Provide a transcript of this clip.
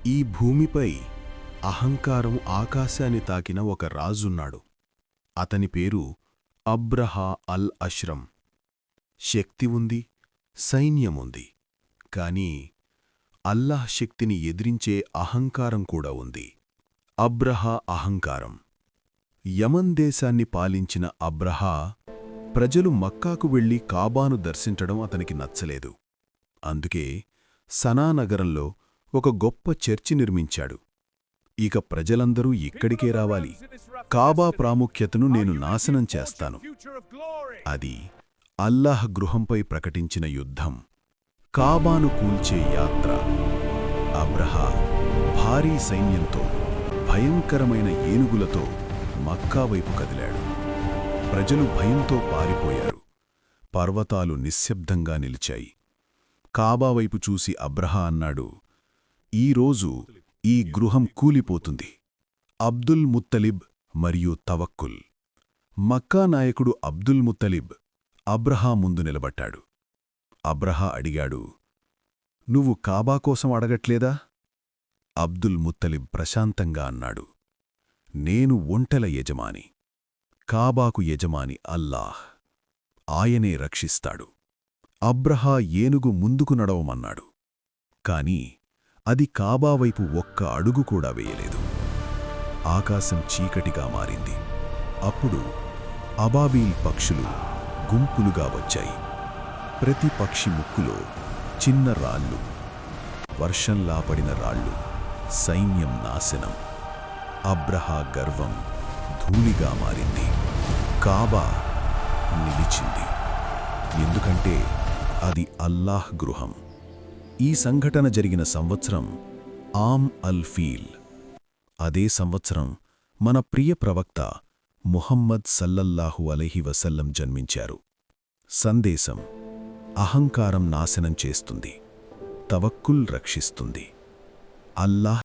ఈ భూమిపై అహంకారం ఆకాశాన్ని తాకిన ఒక రాజున్నాడు. అతని పేరు అబ్రహా అల్ అష్రం. శక్తి ఉంది, సైన్యముంది. కాని అల్లాహ్ శక్తిని ఎదిరించే అహంకారం కూడా ఉంది. అబ్రహా అహంకారం. యమన్ దేశాన్ని పాలించిన అబ్రహా ప్రజలు మక్కాకు వెళ్లి కాబాను దర్శించడం అతనికి నచ్చలేదు. అందుకే సనా నగరంలో ఒక గొప్ప చర్చి నిర్మించాడు. ఇక ప్రజలందరూ ఇక్కడికే రావాలి, కాబా ప్రాముఖ్యతను నేను నాశనం చేస్తాను. అది అల్లాహ్ గృహంపై ప్రకటించిన యుద్ధం, కాబాను కూల్చే యాత్ర. అబ్రహా భారీ సైన్యంతో, భయంకరమైన ఏనుగులతో మక్కా వైపు కదిలాడు. ప్రజలు భయంతో పారిపోయారు. పర్వతాలు నిశ్శబ్దంగా నిలిచాయి. కాబా వైపు చూసి అబ్రహా అన్నాడు, ఈరోజు ఈ గృహం కూలిపోతుంది. అబ్దుల్ ముత్తలిబ్ మరియు తవక్కుల్. మక్కా నాయకుడు అబ్దుల్ ముత్తలిబ్ అబ్రహా ముందు నిలబడ్డాడు. అబ్రహా అడిగాడు, నువ్వు కాబా కోసం అడగట్లేదా? అబ్దుల్ ముత్తలిబ్ ప్రశాంతంగా అన్నాడు, నేను ఒంటెల యజమాని. కాబాకు యజమాని అల్లాహ్. ఆయనే రక్షిస్తాడు. అబ్రహా ఏనుగు ముందుకు నడవమన్నాడు. కాని అది కాబా వైపు ఒక్క అడుగు కూడా వేయలేదు. ఆకాశం చీకటిగా మారింది. అప్పుడు అబాబీల్ పక్షులు గుంపులుగా వచ్చాయి. ప్రతి పక్షి ముక్కులో చిన్న రాళ్ళు. వర్షంలా పడిన రాళ్ళు. సైన్యం నాశనం. అబ్రహా గర్వం ధూళిగా మారింది. కాబా నిలిచింది. ఎందుకంటే అది అల్లాహ్ గృహం. ఈ సంఘటన జరిగిన సంవత్సరం ఆమ్ అల్ ఫీల్. అదే సంవత్సరం మన ప్రియ ప్రవక్త ముహమ్మద్ సల్లల్లాహు అలైహి వసల్లం జన్మించారు. సందేశం: అహంకారం నాశనం చేస్తుంది, తవక్కుల్ రక్షిస్తుంది. అల్లాహ్